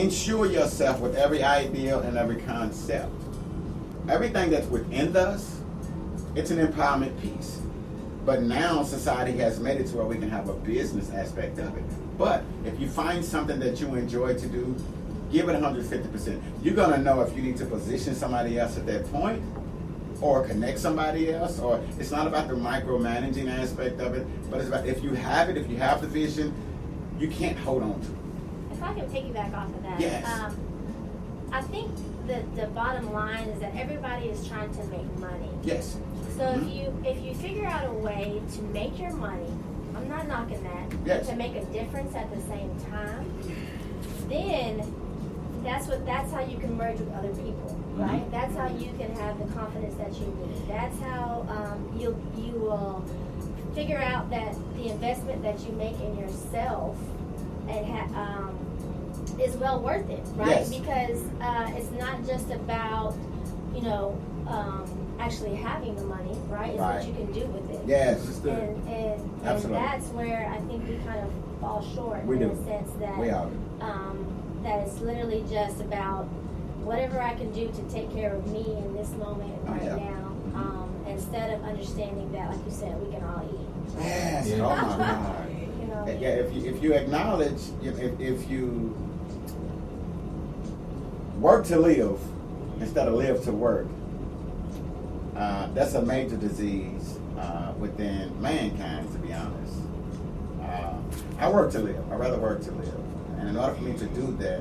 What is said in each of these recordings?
insure yourself with every idea and every concept. Everything that's within us, it's an empowerment piece. But now society has made it to where we can have a business aspect of it. But if you find something that you enjoy to do, give it 150%. You're going to know if you need to position somebody else at that point or connect somebody else. Or it's not about the micromanaging aspect of it, but it's about if you have it, if you have the vision, you can't hold on to it. If I can piggyback off of that, Yes. I think the bottom line is that everybody is trying to make money. Yes. So if you figure out a way to make your money, I'm not knocking that, Yes. to make a difference at the same time, then that's how you can merge with other people, right? Mhm. That's how you can have the confidence that you need. That's how you will figure out that the investment that you make in yourself and is well worth it, right? Yes. Because it's not just about, actually having the money, right? It's Right. what you can do with it. Yes. And Absolutely. that's where I think we kind of fall short We in do. the sense that We are. that it's literally just about whatever I can do to take care of me in this moment Oh, right yeah. now, instead of understanding that, like you said, we can all eat. Yes. Yeah. Oh my God. You know, Yeah. If you acknowledge, if you work to live instead of live to work, that's a major disease within mankind, to be honest. I work to live. I rather work to live. And in order for me to do that,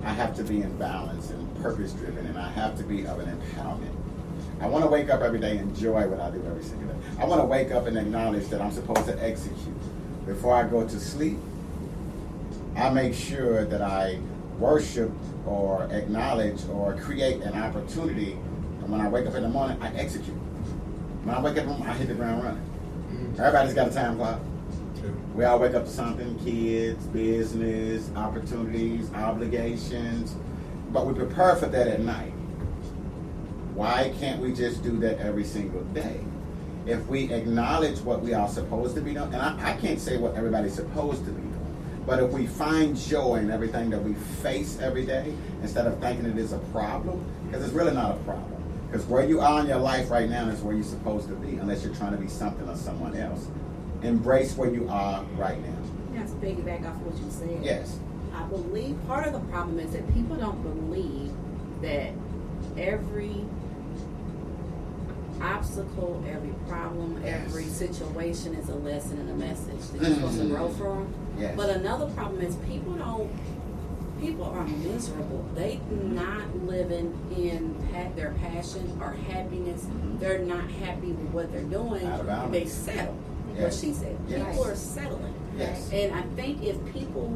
I have to be in balance and purpose driven, and I have to be of an empowerment. I want to wake up every day and enjoy what I do every single day. I want to wake up and acknowledge that I'm supposed to execute. Before I go to sleep, I make sure that I worship or acknowledge or create an opportunity. And when I wake up in the morning, I execute. When I wake up, I hit the ground running. Everybody's got a time clock. We all wake up to something, kids, business, opportunities, obligations, but we prepare for that at night. Why can't we just do that every single day? If we acknowledge what we are supposed to be doing, and I can't say what everybody's supposed to be doing, but if we find joy in everything that we face every day, instead of thinking it is a problem, because it's really not a problem. Because where you are in your life right now is where you're supposed to be, unless you're trying to be something or someone else. Embrace where you are right now. Not to piggyback off what you said. Yes. I believe part of the problem is that people don't believe that every obstacle, every problem, Yes. every situation is a lesson and a message that you're supposed to grow from. Yes. But another problem is people are miserable. They not living in their passion or happiness. Mhm. They're not happy with what they're doing. Out of balance. They settle. What Yes. she said. Yes. People are settling. Yes. And I think if people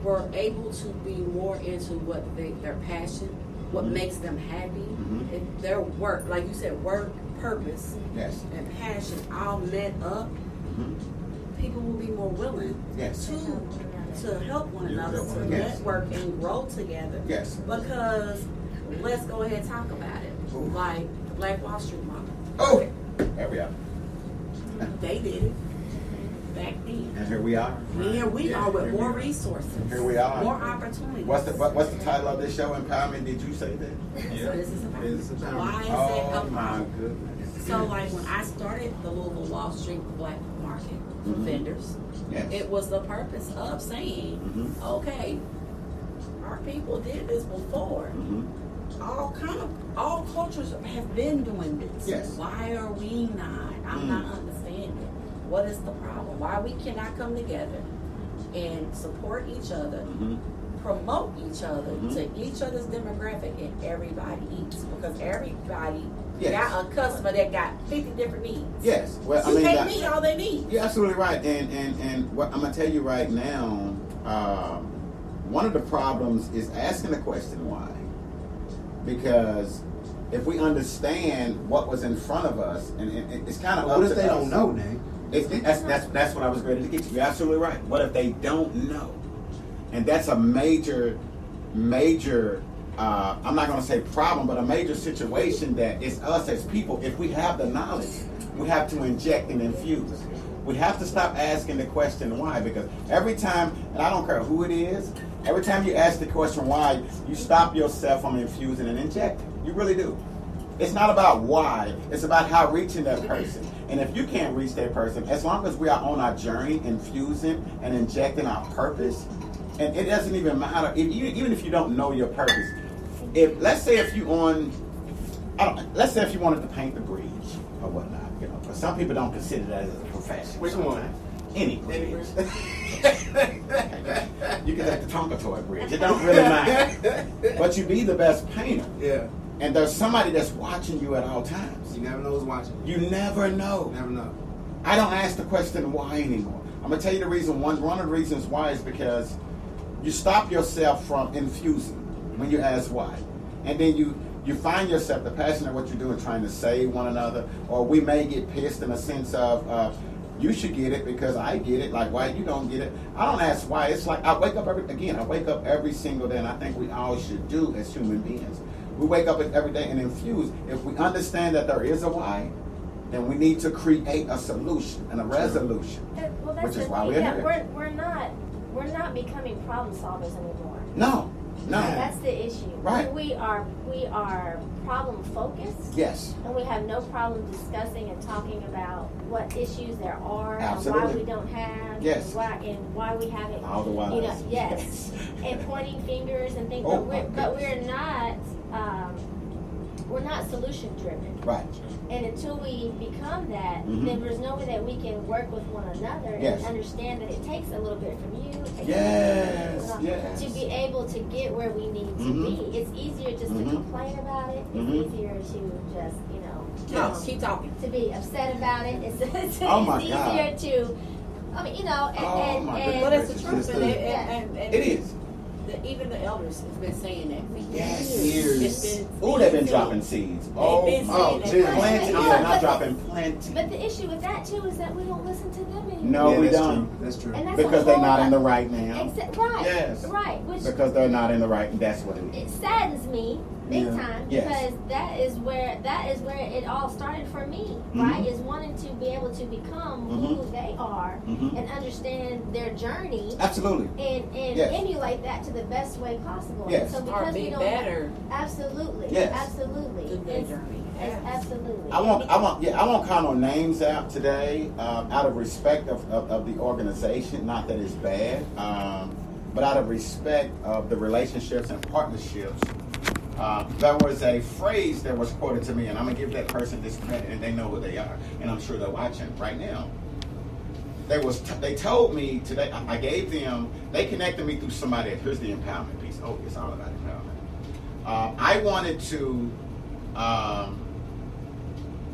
were able to be more into what their passion, what Mhm. makes them happy, Mhm. if their work, like you said, work, purpose, Yes. and passion all met up, Mhm. people will be more willing Yes. to help one Yeah, another, help to one another. network and grow together. Yes. Because let's go ahead and talk about it. Ooh. Like the Black Wall Street model. Oh, there we are. They did it back then. And here we are. Here we are with Here more we are. resources. Here we are. More opportunities. What's the title of this show? Empowerment. Did you say that? That's what this is about. This is about- Why is it Oh a my problem? goodness. So like when I started the Louisville Wall Street Black Market for Mhm. vendors, Yes. it was the purpose of saying, Mhm. okay, our people did this before. Mhm. All cultures have been doing this. Yes. Why are we not? I'm not understanding. What is the problem? Why we cannot come together and support each other, Mhm. promote each other Mhm. to each other's demographic, and everybody eats, because everybody Yes. got a customer that got 50 different needs. Yes. Well, You can't that- meet all they need. You're absolutely right. And what I'm gonna tell you right now, one of the problems is asking the question why. Because if we understand what was in front of us, and it's kind of What if they don't know, Nate? That's what I was ready to get to. You're absolutely right. What if they don't know? And that's a major, I'm not going to say problem, but a major situation that is us as people. If we have the knowledge, we have to inject and infuse. We have to stop asking the question why, because every time, and I don't care who it is, Every time you ask the question why, you stop yourself from infusing and injecting. You really do. It's not about why, it's about how reaching that person. And if you can't reach that person, as long as we are on our journey, infusing and injecting our purpose, and it doesn't even matter, even if you don't know your purpose. Let's say if you wanted to paint the bridge or whatnot, you know, but some people don't consider that as a profession. Which one? Any bridge. You can have the Tonka Toy bridge. It don't really matter. But you be the best painter. Yeah. And there's somebody that's watching you at all times. You never know who's watching. You never know. Never know. I don't ask the question why anymore. I'm gonna tell you the reason. One of the reasons why is because you stop yourself from infusing when you ask why, and then you find yourself the passion of what you're doing, trying to save one another, or we may get pissed in a sense of you should get it because I get it. Like, why you don't get it? I don't ask why. It's like I wake up every single day, and I think we all should do as human beings. We wake up every day and infuse. If we understand that there is a why, then we need to create a solution and a resolution. Well, that's Which is the why thing. we're Yeah, here. we're not becoming problem solvers anymore. No. That's the issue. Right. We are problem focused. Yes. And we have no problem discussing and talking about what issues there are Absolutely. and why we don't have. Yes. And why we haven't. All the whys. You know, yes. And pointing fingers and things. Oh, but we're not. We're not solution driven. Right. And until we become that, Mhm. then there's no way that we can work with one another Yes. and understand that it takes a little bit from you. Yes, yes. To be able to get where we need to Mhm. be. It's easier just Mhm. to complain about it. It's Mhm. easier to just, Yes. Keep talking. to be upset about it. It's Oh my easier God. to, I mean, Oh my goodness. Well, that's the It's truth, just and, a- and It is. even the elders have been saying that for Yes. years. Years. It's been Oh, they've been said. dropping seeds. Oh, been my. saying that. Plenty. But- Yeah, not but- dropping plenty. But the issue with that too is that we don't listen to them anymore. No, we that's don't. True. That's true. And that's Because a they're whole not in the other- right now. Right. Yes. Right. Which Because they're not in the right, and that's what it it is. saddens me big Yeah. time Yes. because that is where it all started for me, Mhm. right? Is wanting to be able to become who Mhm. they are Mhm. and understand their journey Absolutely. and Yes. emulate that to the best way possible. Yes. So Or because we be don't better absolutely, Yes. absolutely, to their journey. It's Yes. absolutely. I won't call no names out today, out of respect of the organization. Not that it's bad, but out of respect of the relationships and partnerships. There was a phrase that was quoted to me, and I'm gonna give that person this credit, and they know who they are, and I'm sure they're watching right now. They told me today. I gave them. They connected me through somebody. Here's the empowerment piece. Oh, it's all about empowerment. I wanted to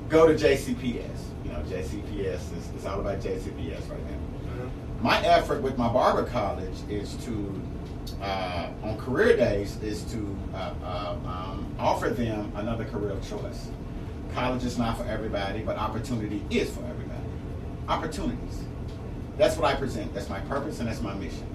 go to JCPS. You know, JCPS is all about JCPS right now. My effort with my barber college is to, on career days, is to offer them another career of choice. College is not for everybody, but opportunity is for everybody. Opportunities. That's what I present. That's my purpose and that's my mission.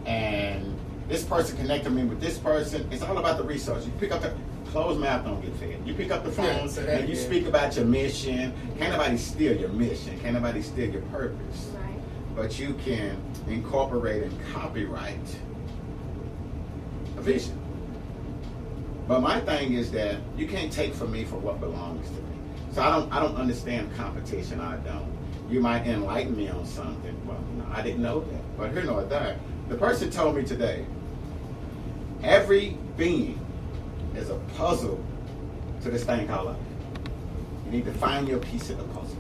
And this person connected me with this person. It's all about the resource. You pick up the closed mouth don't get fed. You pick up the phone Yeah, so that- and you yeah. speak about your mission. Can't nobody steal your mission. Can't nobody steal your purpose. Right. But you can incorporate and copyright a vision. But my thing is that you can't take from me for what belongs to me. So I don't understand competition. I don't. You might enlighten me on something. Well, no, I didn't know that. But here nor there. The person told me today, every being is a puzzle to this thing called life. You need to find your piece of the puzzle.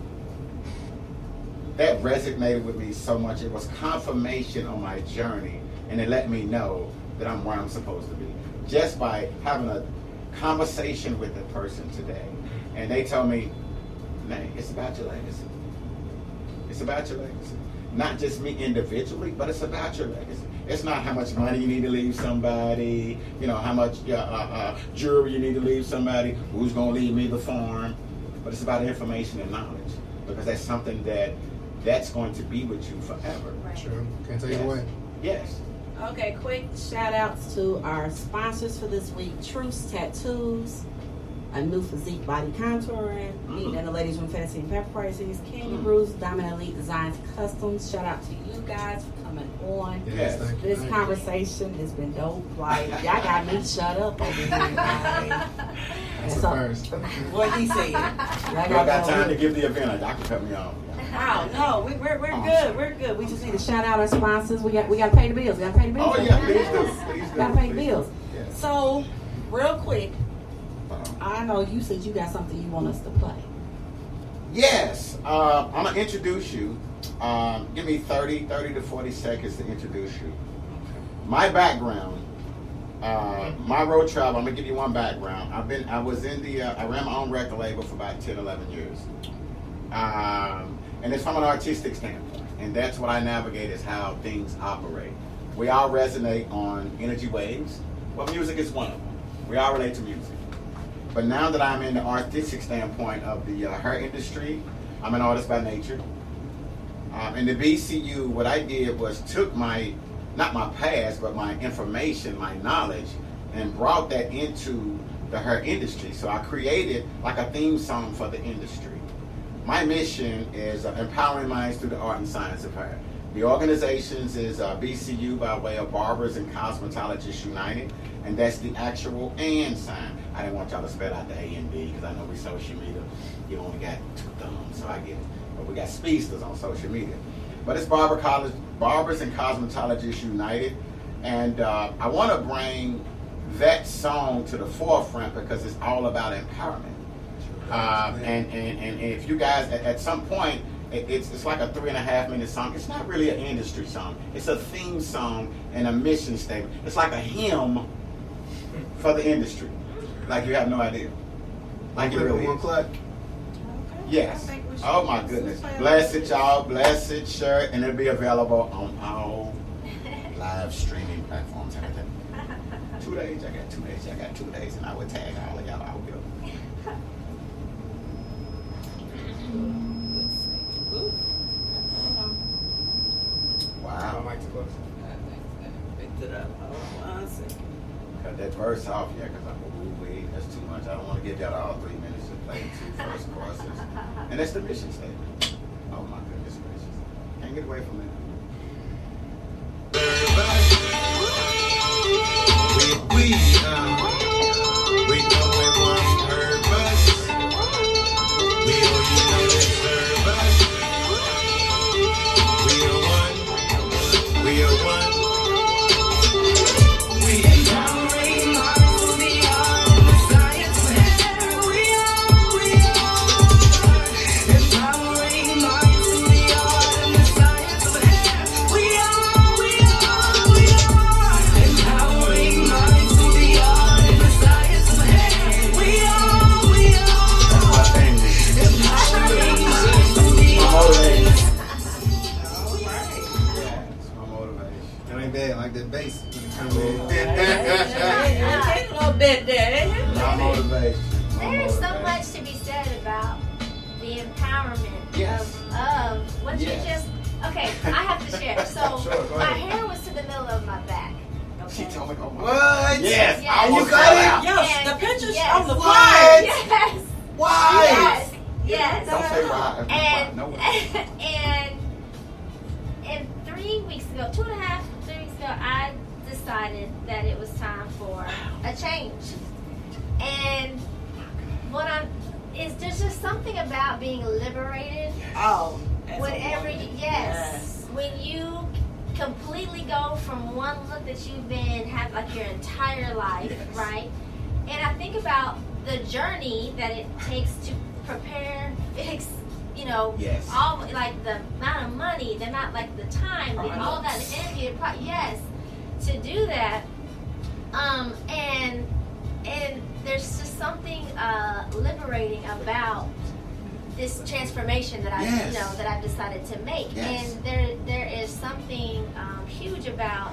That resonated with me so much. It was confirmation on my journey, and it let me know that I'm where I'm supposed to be. Just by having a conversation with the person today. And they told me, man, it's about your legacy. It's about your legacy. Not just me individually, but it's about your legacy. It's not how much money you need to leave somebody, you know, how much jewelry you need to leave somebody, who's going to leave me the farm. But it's about information and knowledge. Because that's something that's going to be with you forever. Right. Sure. Can't take it Yes. away. Yes. Okay, quick shout outs to our sponsors for this week, Truce Tattoos. a new physique body contouring, meeting in the ladies' room, fantasy and pepper prices, Candy Brews, Diamond Elite Designs Customs. Shout out to you guys for coming on. Yes. Thank you. This conversation has been dope. Like, y'all got me shut up over here. Like, That's a so- first. what he said. Y'all I got time to give the event. Y'all can cut me off. Oh no, we're good. We're good. We just need to shout out our sponsors. We got to pay the bills. Got to pay the bills. Oh yeah, please do. Please do. Got to pay the Please bills. do. Yes. So, real quick, Uh-oh. I know you said you got something you want us to play. Yes, I'm gonna introduce you. Give me 30 to 40 seconds to introduce you. My background, my road travel. I'm gonna give you one background. I ran my own record label for about 10, 11 years, and it's from an artistic standpoint, and that's what I navigate is how things operate. We all resonate on energy waves. Well, music is one of them. We all relate to music. But now that I'm in the artistic standpoint of the hair industry, I'm an artist by nature. In the BCU, what I did was took not my past, but my information, my knowledge, and brought that into the hair industry. So I created like a theme song for the industry. My mission is empowering minds through the art and science of hair. The organizations is BCU by way of Barbers and Cosmetologists United, and that's the actual and sign. I didn't want y'all to spell out the A and B because I know we social media, you only got 2 thumbs, so I get it. But we got speedsters on social media. But it's Barbers and Cosmetologists United, and I want to bring that song to the forefront because it's all about empowerment. And if you guys at some point, it's like a 3.5-minute song. It's not really an industry song. It's a theme song and a mission statement. It's like a hymn for the industry. Like you have no idea. Like it really One is. clap. Yes. Oh my goodness. Blessed y'all. Blessed shirt, and it'll be available on all live streaming platforms. I got 2 days. I got 2 days. I got 2 days, and I will tag all of y'all out with them. Wow. My mic's close. Picked it up. Hold on 1 second. Cut that verse off, yeah, because I'm wait, that's too much. I don't want to give y'all all 3 minutes to play 2 first choruses. And that's the mission statement. Oh my goodness gracious. Can't get away from it. We know it was purpose. We owe you know that service. We are one. We are one. We empowering minds to the art and the science of hair. We are. Empowering minds to the art and the science of hair. We are. Empowering minds to the art and the science of hair. We are. That's my thing. Empowering minds to the My art. motivation. All right. Yeah, it's my motivation. That ain't bad. Like that bass when it comes in. Take a little bit there. My motivation. My There's so motivation. much to be said about the empowerment Yes. of what you Yes. just. Okay, I have to share. So Sure, go my ahead. hair was to the middle of my back. She Okay. told me, oh my What? Yes, Yes. I almost You got fell it? out. Yo, And- the pictures yes. on the What? fly. Yes. Why? Yes. Yes. Don't say why. And No. and 3 weeks ago, 2.5, 3 weeks ago, I decided that it was time for a change. And there's just something about being liberated. Oh, as a Whenever woman. you, yes, when you completely go from one look that you've been have like your entire life, Yes. right? And I think about the journey that it takes to prepare, fix, Yes. all like the amount of money, the amount like the time, all that energy, yes, to do that. And there's just something liberating about this transformation that Yes. that I've decided to make. Yes. And there is something huge about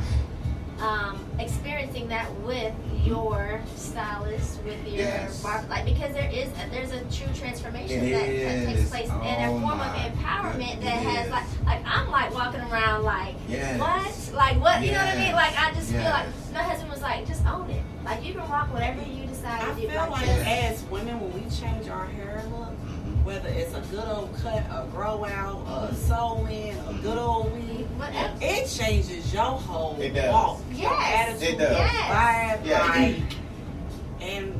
experiencing that with your stylist, with your Yes. because there's a true transformation It that takes is. place Oh and a form of my empowerment that goodness. has like I'm like walking around like Yes. what? Like what? You know what I mean? Yes. Like I just feel like Yes. my husband was like, just own it. Like you can rock whatever you decide I to do. feel my like chest. as women, when we change our hair look, whether it's a good old cut, a grow out, a sew in, a good old weave, Whatever. it changes your whole It does. walk, your Yes. attitude, It does. your Yes. vibe, Yeah. like, and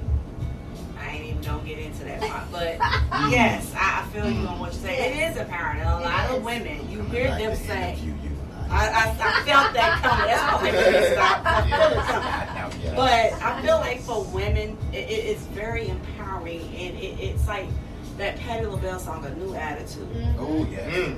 I ain't even gonna get into that part, but yes, I feel you on what you say. It is apparent. A lot It of is. women, you I'm hear like them to say, interview you. I felt that coming. That's why I couldn't stop. I felt it coming. Yeah. But I feel like for women, it's very empowering, and it's like that Patti LaBelle song, A New Attitude. Oh yeah.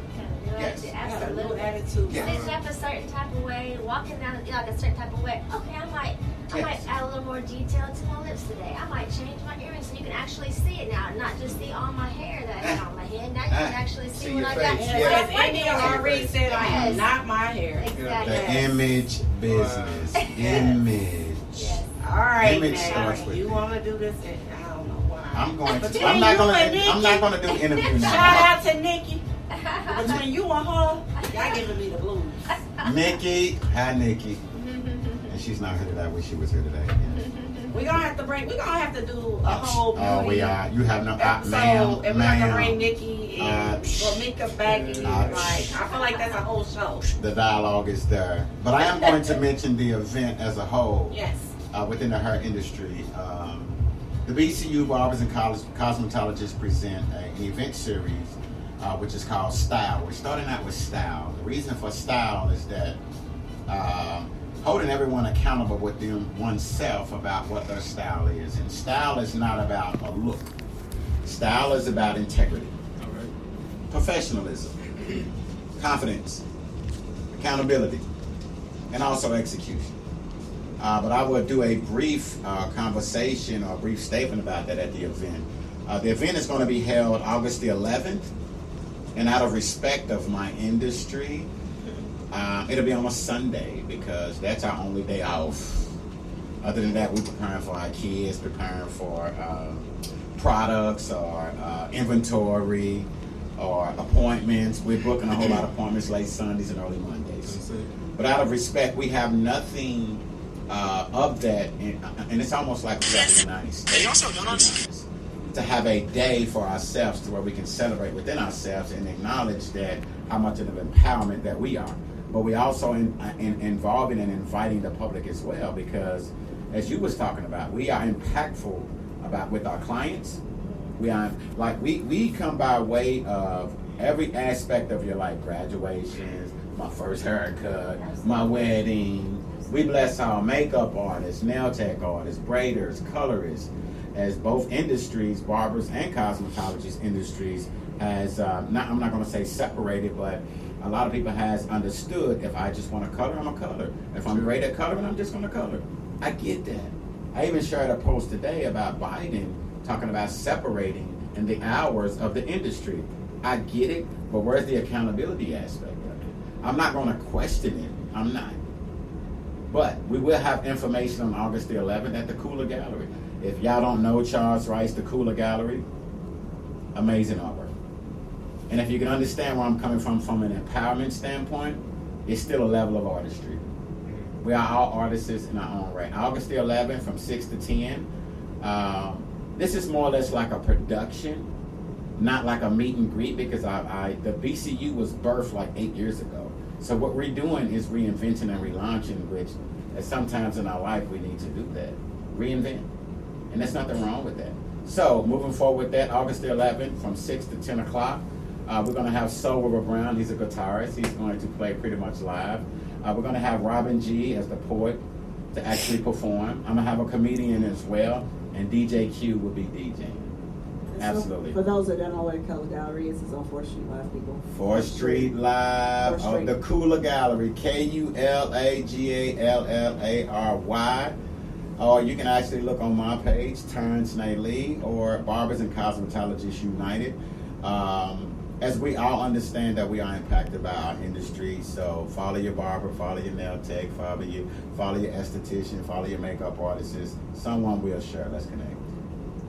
Yes. I have a new Absolutely. attitude. Yeah. Sitting up a certain type of way, walking down like a certain type of way. Okay, I might Yes. add a little more detail to my lips today. I might change my earrings so you can actually see it now, not just see all my hair that I had on my head. Now you can actually see See what your I got. face. And Yeah. as India already said, I am Yes. not my hair. Exactly. The Yes. image business. Image. Yes. All right, Image now starts with you it. want to do this? I don't know why. I'm going to. Between I'm not you going and to. I'm not going to do interview Shout now. out to Nikki. Between you and her, y'all giving me the blues. Nikki, hi Nikki, and she's not here today. I wish she was here today. We're gonna have to do a whole beauty Oh, we are. You have no, episode, ma'am, and we're gonna bring ma'am. Nikki and Ramika back in. Like, I feel like that's a whole show. The dialogue is there, but I am going to mention the event as a whole. Yes. Within the hair industry. The BCU Barbers and Cosmetologists present an event series which is called Style. We're starting out with Style. The reason for Style is that holding everyone accountable within oneself about what their style is. And style is not about a look. Style is about integrity, All right. professionalism, confidence, accountability, and also execution. But I will do a brief conversation or a brief statement about that at the event. The event is going to be held August the 11th, and out of respect of my industry, it'll be on a Sunday because that's our only day off. Other than that, we're preparing for our kids, preparing for products or inventory or appointments. We're booking a whole lot of appointments late Sundays and early Mondays. But out of respect, we have nothing of that, and it's almost like we have in the United States to have a day for ourselves to where we can celebrate within ourselves and acknowledge that how much of an empowerment that we are. But we also involving and inviting the public as well, because as you was talking about, we are impactful about with our clients. We are like we come by way of every aspect of your life: graduations, my first haircut, my wedding. We bless our makeup artists, nail tech artists, braiders, colorists, as both industries, barbers and cosmetologists industries, has I'm not going to say separated, but a lot of people has understood if I just want to color, I'm a color. If I'm great at coloring, I'm just going to color. I get that. I even shared a post today about Biden talking about separating in the hours of the industry. I get it, but where's the accountability aspect of it? I'm not going to question it. I'm not. But we will have information on August the 11th at the Cooler Gallery. If y'all don't know Charles Rice, the Cooler Gallery, amazing artwork. And if you can understand where I'm coming from an empowerment standpoint, it's still a level of artistry. We are all artists in our own right. August the 11th from 6 to 10. This is more or less like a production, not like a meet and greet, because the BCU was birthed like 8 years ago. So what we're doing is reinventing and relaunching, which sometimes in our life we need to do that. Reinvent. And there's nothing wrong with that. So moving forward with that, August the 11th from 6 to 10 o'clock, we're going to have Soul River Brown. He's a guitarist. He's going to play pretty much live. We're going to have Robin G as the poet to actually perform. I'm going to have a comedian as well, and DJ Q will be DJing. Absolutely. For those that don't know where the Cooler Gallery is, it's on 4th Street Live, people. 4th Street Live 4th of the Cooler Gallery, KULAGALLARY. Or you can actually look on my page, Terrence Nay Lee, or Barbers and Cosmetologists United. As we all understand that we are impacted by our industry, so follow your barber, follow your nail tech, follow your esthetician, follow your makeup artist. Someone will share. Let's connect.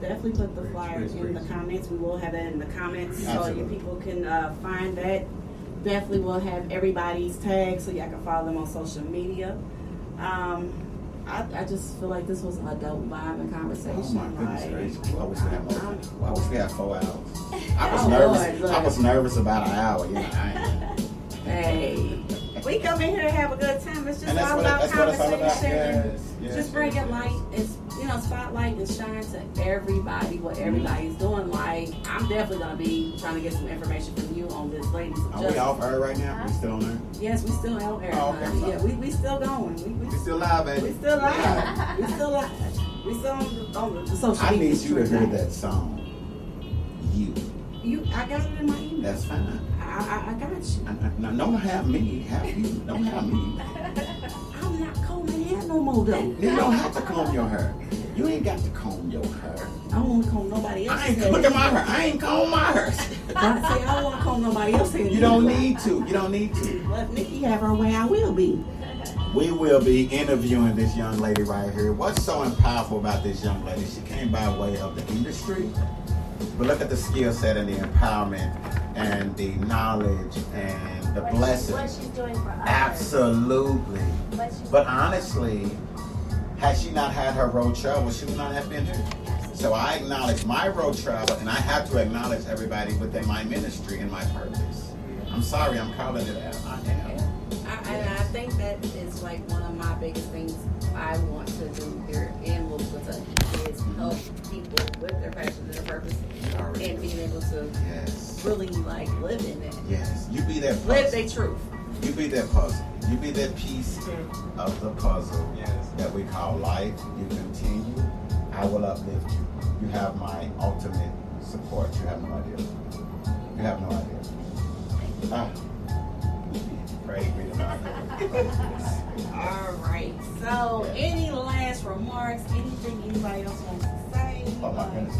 Definitely put the flyer in the comments. We will have that in the comments so you Absolutely. people can find that. Definitely will have everybody's tags so y'all can follow them on social media. I just feel like this was an adult vibe and Oh conversation. my goodness like, gracious! I wish we had more. I wish we had 4 hours. I was Oh, nervous. Lord, look. I was nervous about an hour. You know, Hey, we come in here to have a good time. It's just and that's all what about that's what it's all about. conversation. Yes, Just bringing light, spotlight and shine to everybody what everybody's doing. Like, I'm definitely gonna be trying to get some information from you on this, ladies. Are we off air right now? We still on air? Yes, we still out there. Oh, okay, honey. sorry. Yeah, we still going. We still live, baby. We still live. We still live. We still on the social I media. need you to hear street. that song. I got it in my email. That's fine. I got you. No, don't have me. Have you? Don't have me. I'm not combing hair no more though. You don't have to comb your hair. You ain't got to comb your hair. I don't want to comb nobody else's I ain't hair. look at my hair. I ain't comb my hair. I say I don't want to comb nobody else's hair. You don't need to. You don't need to. Let Nikki have her way. I will be. We will be interviewing this young lady right here. What's so powerful about this young lady? She came by way of the industry, but look at the skill set and the empowerment and the knowledge and the What blessings. she's doing for others. Absolutely. What she's But honestly, had she not had her road travel, she would not have been here. So I acknowledge my road travel, and I have to acknowledge everybody within my ministry and my purpose. I'm sorry, I'm calling it out. I am. And I think that is like one of my biggest things I want to do here in Louisville is help people with their passion and their purpose and being able to Yes. really like live in it. Yes. You be that Live puzzle. their truth. You be that puzzle. You be that piece of the puzzle Yes. that we call life. You continue. I will uplift you. You have my ultimate support. You have no idea. You have no idea. Ah. Praise be to God. All right. So, any last remarks? Anything anybody else wants to say? Oh my goodness.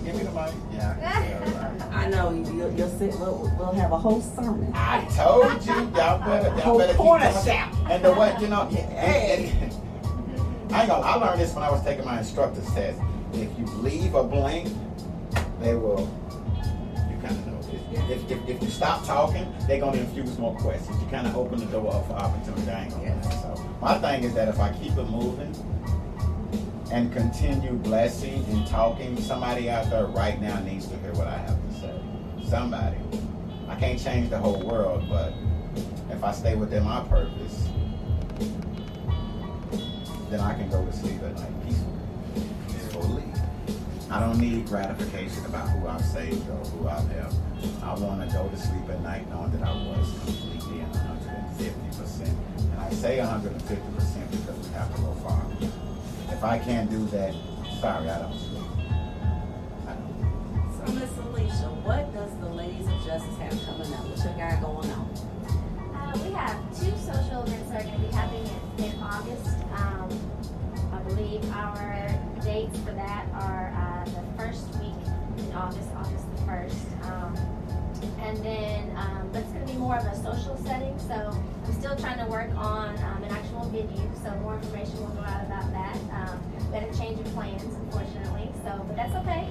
Give me the mic. Yeah. I know you'll sit. We'll have a whole sermon. I told you. Y'all better Whole keep corner going. shop. And the what, you know, I ain't gonna, I learned this when I was taking my instructor's test. If you leave a blank, they will, you kind of know. If you stop talking, they're gonna infuse more questions. You kind of open the door up for opportunity. I ain't gonna lie. So my thing is that if I keep it moving and continue blessing and talking, somebody out there right now needs to hear what I have to say. Somebody. I can't change the whole world, but if I stay within my purpose, then I can go to sleep at night peacefully. I don't need gratification about who I've saved or who I've helped. I want to go to sleep at night knowing that I was completely and 150%. And I say 150% because we have to go far. If I can't do that, sorry, I don't sleep. I don't. So, Miss Alicia, what does the Ladies of Justice have coming up? What you got going on? We have 2 social events that are going to be happening in August. I believe our dates for that are the first week in August the 1st. And then, but it's going to be more of a social setting, so I'm still trying to work on an actual venue, so more information will go out about that. Been a change of plans, unfortunately, so, but that's okay.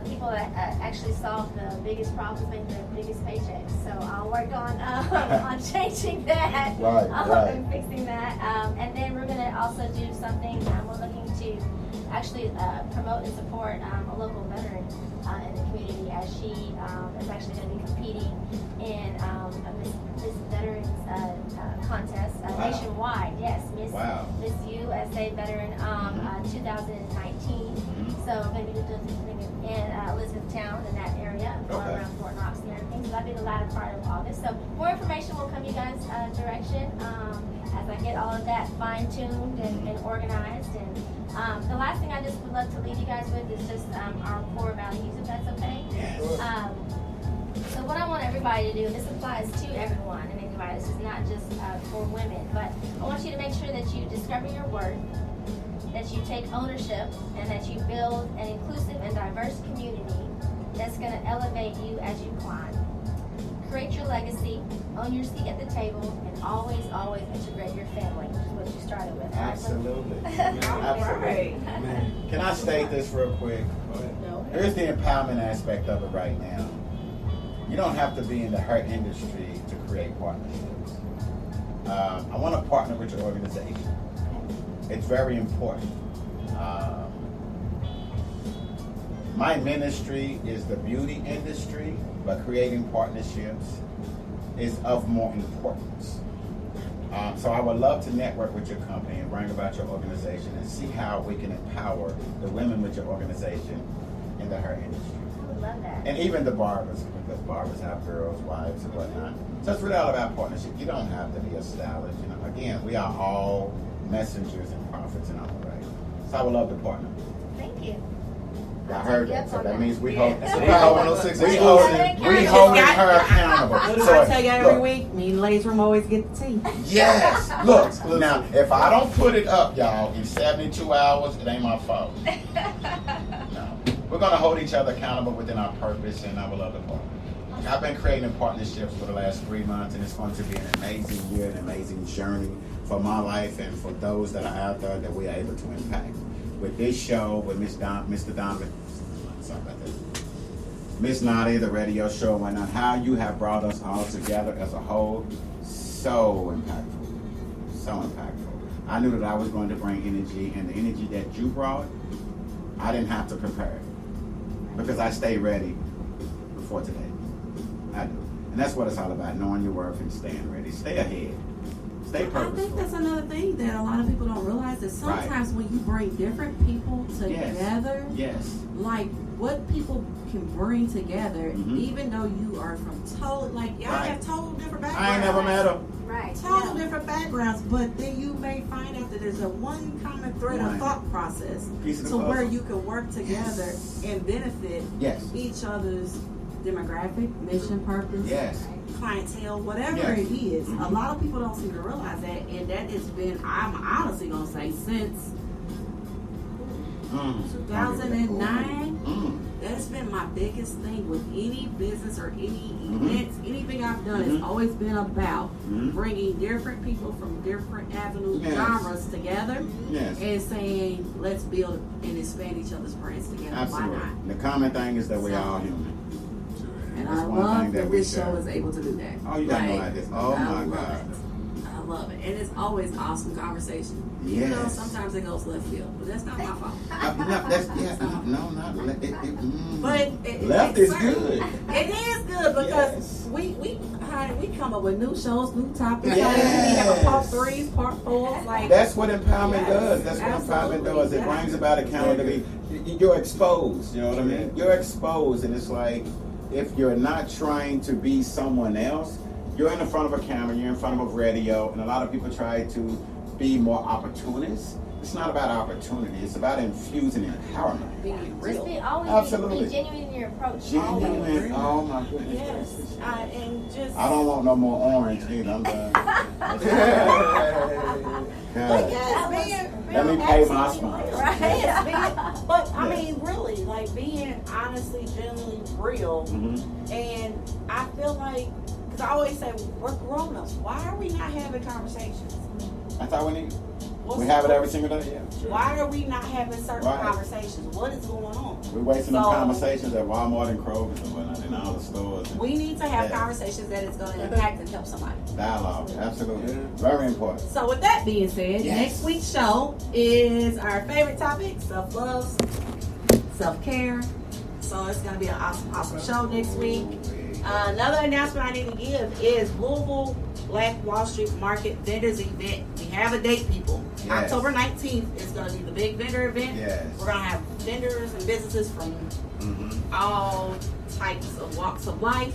People that actually solve the biggest problems make the biggest paychecks. So I'll work on on changing that, Right. and fixing that. And then we're gonna also do something. We're looking to actually promote and support a local veteran in the community as she is actually going to be competing in a Miss Veterans contest nationwide. Yes, Miss USA Veteran 2019. So maybe to do something in Elizabethtown in that area, around Fort Knox and everything. So that'll be the latter part of August. So more information will come you guys' direction as I get all of that fine-tuned and organized. And the last thing I just would love to leave you guys with is just our core values, if that's okay. Yes. So what I want everybody to do, and this applies to everyone and anybody, this is not just for women, but I want you to make sure that you discover your worth, that you take ownership, and that you build an inclusive and diverse community that's going to elevate you as you climb. Create your legacy, own your seat at the table, and always, always integrate your family, which is what you started with. Absolutely. Absolutely. Absolutely. Can I state this real quick? Here's the empowerment aspect of it right now. You don't have to be in the hair industry to create partnerships. I want to partner with your organization. it's very important. My ministry is the beauty industry, but creating partnerships is of more importance. So I would love to network with your company and bring about your organization and see how we can empower the women with your organization in the hair industry. I would love that. And even the barbers, because barbers have girls, wives, and whatnot. So it's really all about partnership. You don't have to be a stylist. You know, again, we are all messengers and prophets in our way. So I would love to partner. Thank you. I heard that, so that means we Yeah. hold. That's we what Power hold- 106 we is. holding her accountable. What do So, I tell you every look, week? Me and Ladies Room always get the tea. Yes. Look, now if I don't put it up, y'all, in 72 hours, it ain't my fault. No. We're gonna hold each other accountable within our purpose, and I would love to partner. I've been creating partnerships for the last 3 months, and it's going to be an amazing year, an amazing journey for my life and for those that are out there that we are able to impact. With this show, with Mr. Donovan, sorry about that. Miss Nadia, the radio show, and whatnot, how you have brought us all together as a whole, so impactful. So impactful. I knew that I was going to bring energy, and the energy that you brought, I didn't have to prepare because I stay ready before today. I do. And that's what it's all about, knowing your worth and staying ready. Stay ahead. Stay I think purposeful. that's another thing that a lot of people don't realize is sometimes when you bring different people together, Yes. like what people can bring together, Mhm. even though you are from total, like y'all Right. have total different backgrounds. I ain't never met her. Right. Total different backgrounds, but then you may find out that there's a one common thread Right. of thought process Piece of the to where puzzle. you can work together and benefit Yes. each other's demographic, mission, purpose, Yes. clientele, whatever Yes. it is. A Mhm. lot of people don't seem to realize that, and that has been, I'm honestly gonna say, since 2009. That's been my biggest thing with any business or any events, anything I've done. It's Mhm. always been about Mhm. bringing different people from different avenues, Yes. genres together, Yes. and saying, let's build and expand each other's brands together. Absolutely. Why not? The common thing is that we So- all human. And That's I one love thing that that we this show share. is able to do that. Oh, you got no Like, idea. Oh, I my love God. it. I love it. And it's always awesome conversation. Even though Yes. sometimes it goes left field, but that's not my fault. No, that's, yeah, no, not left. But Left it's is certain. good. It is good because Yes. we come up with new shows, new topics. Yes. We have a part 3s, part 4s. Like That's what empowerment Yes, does. That's what empowerment absolutely, does. It yeah. brings about accountability. You're exposed. You know what I mean? You're exposed, and it's like if you're not trying to be someone else, you're in the front of a camera, you're in front of a radio, and a lot of people try to be more opportunists. It's not about opportunity. It's about infusing empowerment. being Just real. be always Absolutely. be genuine in your approach. Genuine. Always. Oh my goodness. Yes, and just I don't want no more orange either. I'm done. But God. yes, being Let me pay my sponsors. Right. Yes, being, but I Yes. mean, really, like being honestly, genuinely real. Mhm. And I feel like, because I always say, we're grown ups. Why are we not having conversations? That's all we need. What's- We have it every single day. Yeah. Sure. Why are we not having certain Right. conversations? What is going on? We're wasting them So- conversations at Walmart and Kroger's and whatnot, in all the stores. We need to have Yeah. conversations that is going to impact and help somebody. Dialogue, absolutely. Very important. So with that being said, Yes. next week's show is our favorite topic, self-love, self-care. So it's going to be an awesome show next week. Another announcement I need to give is Louisville Black Wall Street Market Vendors Event. We have a date, people. Yes. October 19th is going to be the big vendor event. Yes. We're going to have vendors and businesses from all types of walks of life.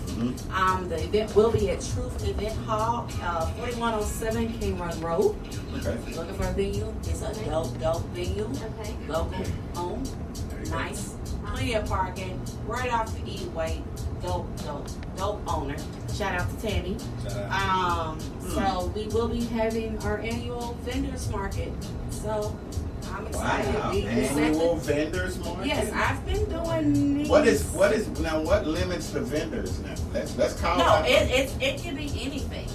The event will be at Truth Event Hall, 4107 King Run Road. Okay. Looking for a venue. It's a dope venue. Okay. Local owned. Nice. Plenty of parking. Right off the E-way. Dope owner. Shout out to Tammy. Shout out. So we will be having our annual vendors market. So I'm excited. Wow. We Annual vendors market? Yes, I've been doing these. What limits the vendors now? Let's call No, that. it can be anything.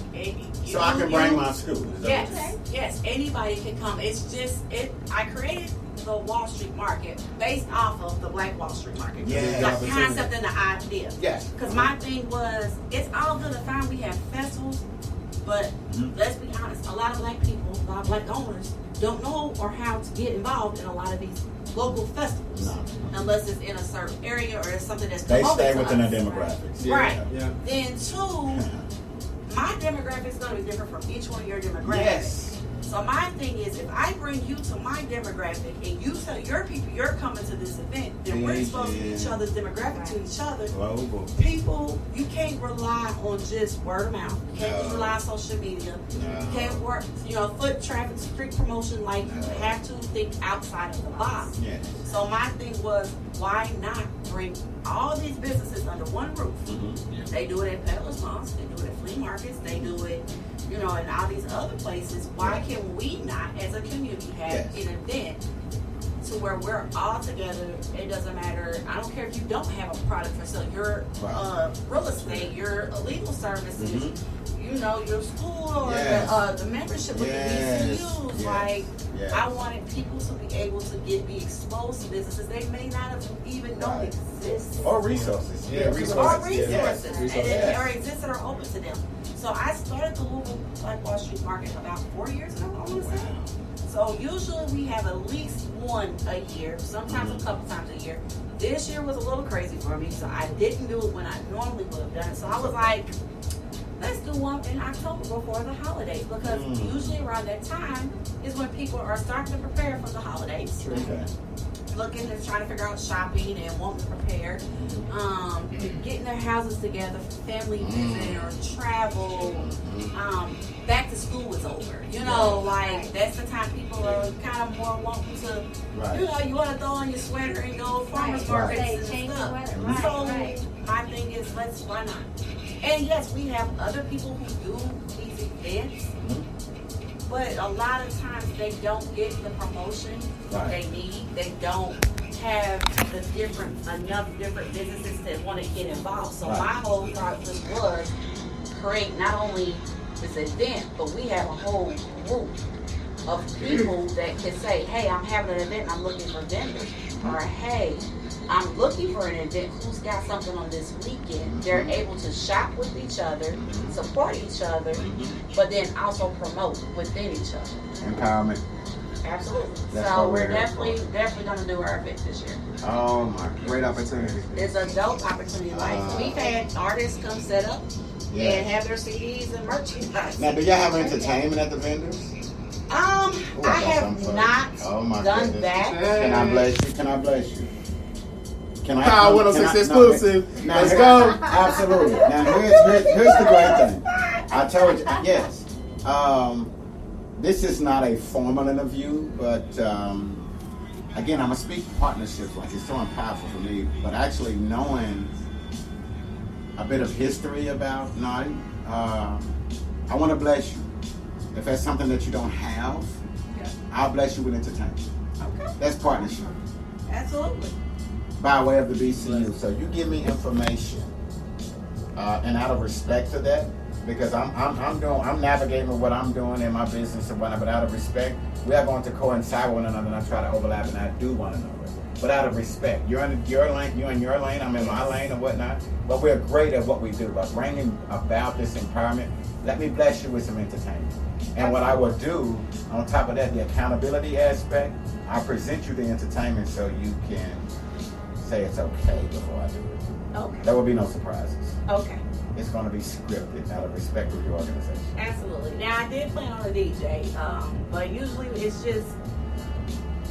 So I can bring my school. Is that Yes, what you're saying? yes, anybody can come. It's just I created the Wall Street Market based off of the Black Wall Street Market. Yeah. The concept and the idea. Yes. Because my thing was, it's all good and fine. We have festivals, but let's be honest. A lot of black people example, a lot of black owners don't know or how to get involved in a lot of these local festivals. No. Unless it's in a certain area or it's something that's They promoted stay to within us. their demographics. Yeah, Right. Yeah. Then two, my demographic is going to be different from each one of your demographics. Yes. So my thing is, if I bring you to my demographic and you tell your people you're coming to this event, then we're exposing each other's demographic to each other. Global. People, you can't rely on just word of mouth. You can't just No. rely on social media. No. You can't work, foot traffic, street promotion. Like, No. you have to think outside of the box. Yes. So my thing was, why not bring all these businesses under one roof? Mm-hmm. They do it at Peddler's Malls, they do it at flea markets, they do it, in all these other places. Why can we not, as a community, have Yes. an event to where we're all together? It doesn't matter. I don't care if you don't have a product for sale. Your Right. real estate, your legal services, your school or Yes. the membership with Yes. the VCUs. Yes. Like, Yes. I wanted people to be able to be exposed to businesses they may not have even known Right. exist. Or resources. Yeah, Or resources. resources, Yes. and Resources. or exist that are open to them. So I started the Louisville Black Wall Street Market about 4 years ago, I want to say. So usually we have at least one a year, sometimes a couple times a year. This year was a little crazy for me, so I didn't do it when I normally would have done it. So I was like, let's do one in October before the holidays, because usually around that time is when people are starting to prepare for the holidays. Okay. Looking and trying to figure out shopping and wanting to prepare, getting their houses together for family visit or travel. Back to school is over. Like that's the time people are kind of more wanting to, Right. you want to throw on your sweater and go farmers Right. markets They and change the stuff. weather. Right, So right. my thing is, why not? And yes, we have other people who do these events. But a lot of times they don't get the promotion Right. they need. They don't have enough different businesses that want to get involved. So Right. my whole process was create not only this event, but we have a whole group of people that can say, hey, I'm having an event and I'm looking for vendors. Or hey, I'm looking for an event. Who's got something on this weekend? They're able to shop with each other, support each other, but then also promote within each other. Empowerment. Absolutely. That's So what we're we're here definitely going to do our event this year. Oh my. Great opportunity. It's a dope opportunity. We've had artists come set up Yeah. and have their CDs and merchandise. Now, do y'all have entertainment at the vendors? Ooh, I got have something for you. not Oh my done goodness. that. Can I bless you? Can I bless you? Can I? Power can 106 I- exclusive. now, Let's here- go. Absolutely. Now here's the great thing. I told you, yes. This is not a formal interview, but again, I'm gonna speak partnerships. Like it's so powerful for me. But actually knowing a bit of history about Naughty, I want to bless you. If that's something that you don't have, I'll bless you with entertainment. Okay. That's partnership Absolutely. by way of the BCU. So you give me information, and out of respect to that, because I'm navigating with what I'm doing in my business and whatnot. But out of respect, we are going to coincide with one another, and I try to overlap and I do one another. But out of respect, you're in your lane, you're in your lane, I'm in my lane, and whatnot. But we're great at what we do. By bringing about this empowerment, let me bless you with some entertainment. And what I will do, on top of that, the accountability aspect, I present you the entertainment so you can say it's okay before I do it. Okay. There will be no surprises. Okay. It's going to be scripted out of respect for your organization. Absolutely. Now I did plan on a DJ, but usually it's just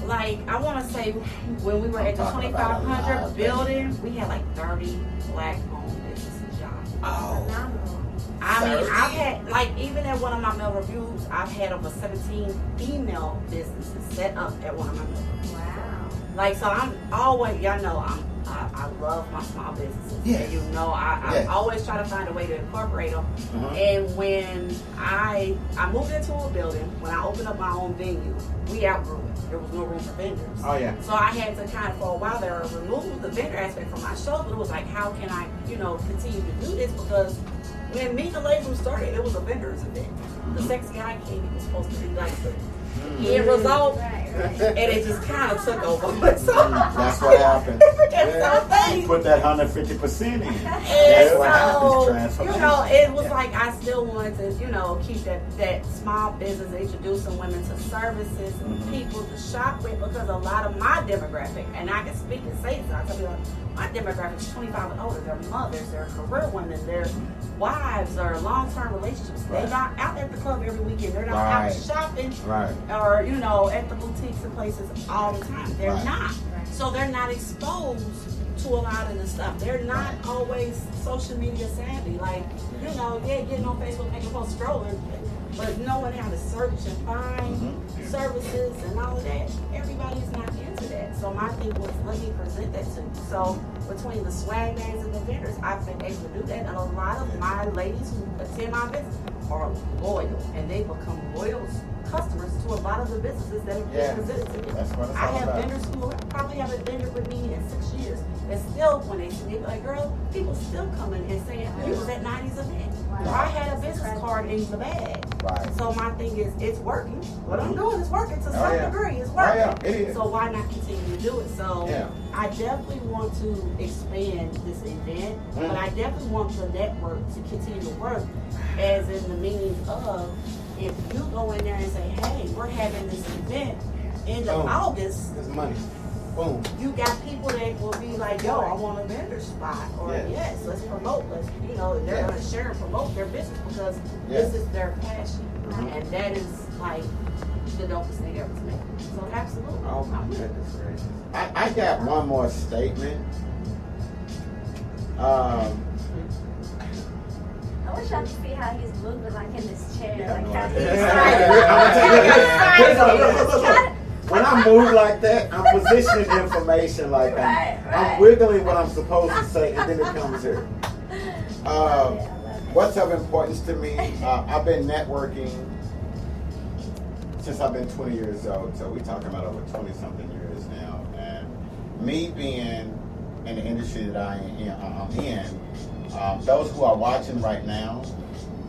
like I want to say when we were I'm at the talking about a 2500 live building, we had like 30 black-owned businesses, y'all. Oh. Phenomenal. I mean, 30? I've had, like, even at one of my mail reviews, I've had over 17 female businesses set up at one of my mail reviews. Wow. Like, so I'm always, y'all know, I love my small businesses. Yes. And you know, I Yes. always try to find a way to incorporate them. Uh-huh. And when I moved into a building, when I opened up my own venue, we outgrew it. There was no room for vendors. Oh, yeah. So I had to kind of, for a while there, remove the vendor aspect from my show, but it was like, how can I, continue to do this? Because when Meet the Ladies Room started, it was a vendor's event. The sex guy came, he was supposed to be like the end result. Right, and it just kind of took over. So That's what happened. that's so You funny. put that 150% in. And That's what happens. so, Transformation. you know, it was Yeah. like I still wanted to, you know, keep that small business, introducing women to services and Mhm. people to shop with, because a lot of my demographic, and I can speak and say this, I tell you, my demographic is 25 and older. They're mothers, they're career women, they're wives, or long-term relationships. Right. They're not out at the club every weekend. They're not Right. out shopping Right. or, you know, at the boutiques and places all the time. They're Right. not. So they're not exposed to a lot of the stuff. They're not always social media savvy. Like, you know, yeah, getting on Facebook, making posts, scrolling, but knowing how to search and find Mhm. services and all of that. Everybody's not into that. So my thing was, let me present that to you. So between the swag bags and the vendors, I've been able to do that. And a lot of my ladies who attend my business are loyal, and they become loyal customers to a lot of the businesses that have Yeah. been presented to me. That's what it's I all have about. vendors who probably haven't vended with me in 6 years. And still, when they see me, like, girl, people still coming and saying, you was at 90's event. Or I had a business card in the bag. Right. So my thing is, it's working. What I'm doing is working to Oh, some yeah. degree. It's Oh, working. yeah, it is. So why not continue to do it? So Yeah. I definitely want to expand this event, Mm. but I definitely want the network to continue to work, as in the meaning of, if you go in there and say, hey, we're having this event in Boom. August, There's money. Boom. you got people that will be like, yo, I want a vendor spot, or Yeah. yes, let's promote, let's, you know, they're Yeah. gonna share and promote their business because Yeah. this is their passion, Mhm. and that is like the dopest thing ever to me. So absolutely, Oh my I'm with it. goodness gracious. I got one more statement. I wish I could see how he's moving like in this chair. Yeah, like no how idea. he's I'm gonna tell you this. Right. Look, look, look. When I move like that, I'm positioning information like Right, I'm right. wiggling what I'm supposed to say, and then it comes here. I love it. What's of importance to me? I've been networking since I've been 20 years old, so we're talking about over 20-something years now. And me being in the industry that I'm in, those who are watching right now,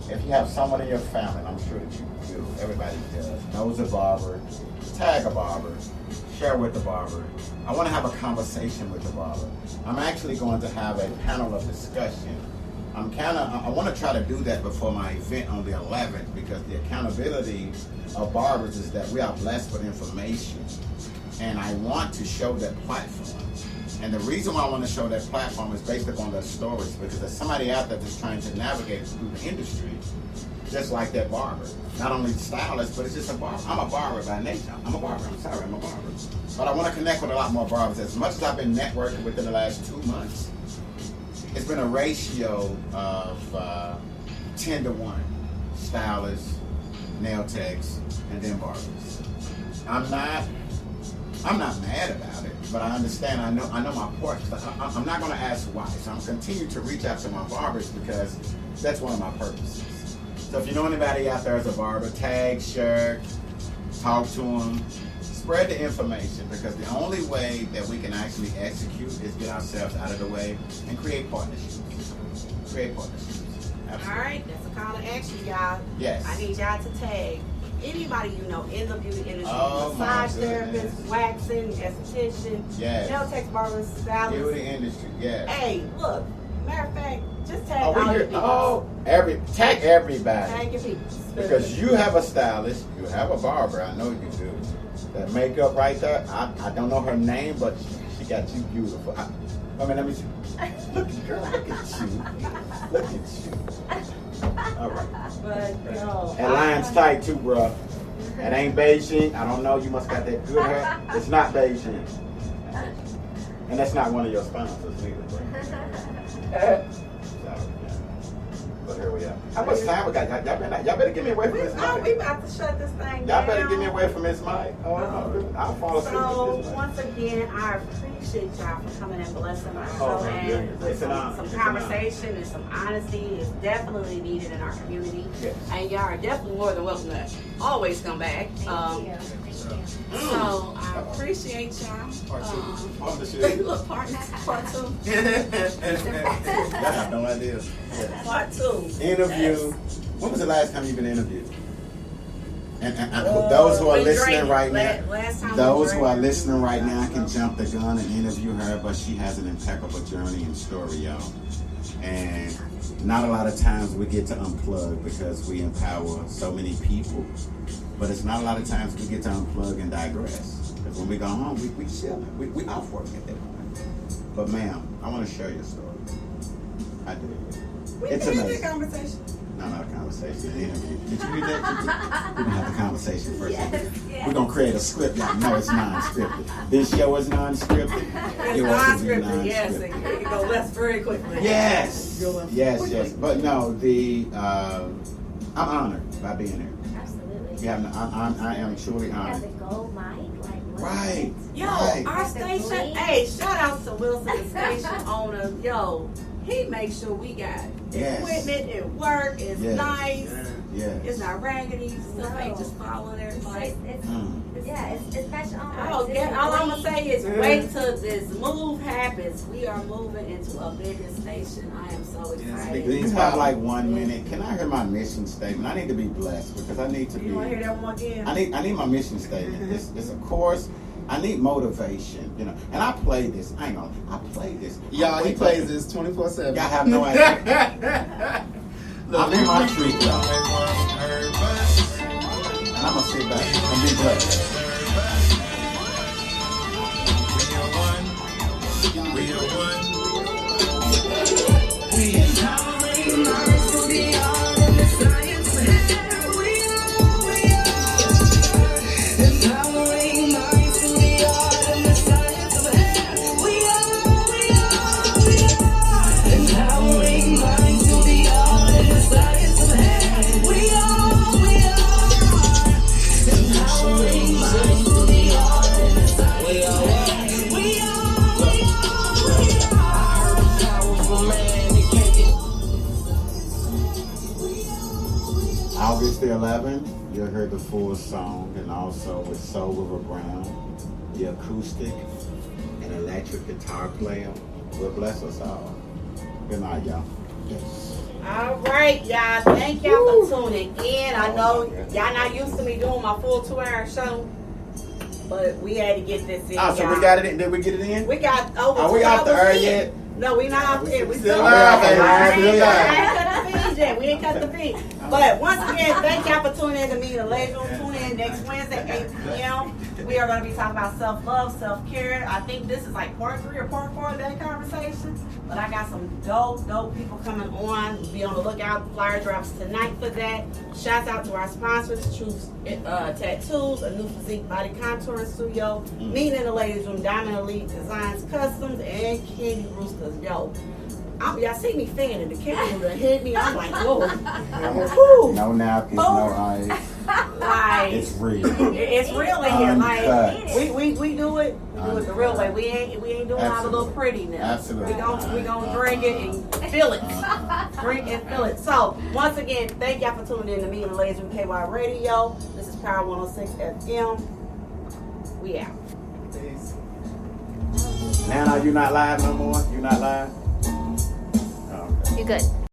if you have someone in your family, and I'm sure that you do, everybody does, knows a barber, tag a barber, share with the barber. I want to have a conversation with the barber. I'm actually going to have a panel of discussion. I want to try to do that before my event on the 11th, because the accountability of barbers is that we are blessed with information, and I want to show that platform. And the reason why I want to show that platform is based upon their stories, because there's somebody out there that's trying to navigate through the industry just like that barber. Not only stylist, but it's just a barber. I'm a barber by nature. I'm a barber. I'm sorry, I'm a barber. But I want to connect with a lot more barbers. As much as I've been networking within the last 2 months, it's been a ratio of 10 to 1. Stylists, nail techs, and then barbers. I'm not mad about it, but I understand. I know my part. I'm not going to ask why. So I'm continuing to reach out to my barbers, because that's one of my purposes. So if you know anybody out there as a barber, tag, share, talk to them, spread the information, because the only way that we can actually execute is get ourselves out of the way and create partnerships. Create partnerships. All Absolutely. right, that's a call to action, y'all. Yes. I need y'all to tag anybody you know in the beauty industry. Oh, my Massage therapist, goodness. waxing, esthetician, Yes. nail tech barbers, stylists. Beauty industry. Yes. Hey, look, matter of fact, just tag Oh, all we your hear, people. tag everybody. Tag your people. Because you have a stylist, you have a barber, I know you do. That makeup right there, I don't know her name, but she got you beautiful. I mean, let me see. Look, girl, look at you. Look at you. All right. But, yo, That line's tight too, bro. That ain't Beijing. I don't know. You must got that good hair. It's not Beijing. And that's not one of your sponsors either, bro. So, yeah. But here we are. How much time we got? Y'all better get me away from this we mic. about to shut this thing Y'all down. better get me away from this mic. Oh, I'll fall asleep So with this mic. once again, I appreciate y'all for coming and blessing our Oh, show, my and goodness. with It's an honor. some It's an honor. conversation and some honesty is definitely needed in our community. Yes. And y'all are definitely more than welcome to always come back. Thank you. So I appreciate y'all. Part two. Off the shit. Look, part two. Y'all have no idea. Yeah. Part two. Interview. When was the last time you've been interviewed? And those who are We listening drank right last now, time we those who drank. are listening right now can jump the gun and interview her, but she has an impeccable journey and story, y'all. And not a lot of times we get to unplug because we empower so many people, but it's not a lot of times we get to unplug and digress. Because when we go home, we chill. We off work at that point. But ma'am, I want to share your story. I do. We It's had amazing. that conversation. No, not a conversation, an interview. Did you read that? We're gonna have the conversation first. Yes, yes. We're gonna create a script. Y'all know it's non-scripted. This show is non-scripted. It's It wants to be non-scripted, yes. It non-scripted. can go left very quickly. Yes, yes. But no, I'm honored by being here. Absolutely. Yeah, I am truly You have honored. the gold mic, like what? Right. Yo, Right. our station, hey, shout out to Wilson, the station owner. Yo, he makes sure we got Yes. equipment, it work, it's Yes. nice, Yes. it's not raggedy, stuff ain't No. just falling It's, everybody. it's fashion on. Oh, all I'm gonna say is wait till this move happens. We are moving into a bigger station. I am so excited. We have like 1 minute. Can I hear my mission statement? I need to be blessed because I need to be. You wanna hear that one again? I need my mission statement. It's a course. I need motivation, you know. And I play this. I ain't gonna. I play this. Y'all, he plays this 24/7. Y'all have no idea. I'm in my treat, y'all. Heard us. And I'm gonna sit back and be blessed. We are one. August the 11th, you'll hear the full song, and also with Soul River Brown, the acoustic and electric guitar player will bless us all. Good night, y'all. All right, y'all. Thank y'all for tuning in. I know y'all not used to me doing my full 2-hour show, but we had to get this in. Oh, so y'all. we got it in. Did we get it in? We got over. Are we 2 off the hours air in. yet? No, we not off the air. We Still still live, baby. Still live. I ain't cut the feed yet. We ain't cut the feed. But once again, thank y'all for tuning in to Me in the Ladies Room. Tune in next Wednesday, 8 p.m. We are going to be talking about self-love, self-care. I think this is like part 3 or part 4 of that conversation. But I got some dope people coming on. Be on the lookout. Flyer drops tonight for that. Shouts out to our sponsors, Truth Tattoos, a new physique body contouring studio, Me in the Ladies Room, Diamond Elite Designs Customs, and Candy Roosters. Yo, y'all see me fanning. The camera that hit me. I'm like, whoa. Whew. No napkins, no ice. Like, It's real. it's real in here. Like Uncut. we do it. We do it the real way. We ain't doing all the little Absolutely. prettiness. Absolutely. We gonna drink it and feel it. Drink and feel it. So once again, thank y'all for tuning in to Me and the Ladies with KY Radio. This is Power 106 FM. We out. Now, are you not live no more? You not live? Oh, okay. You're good.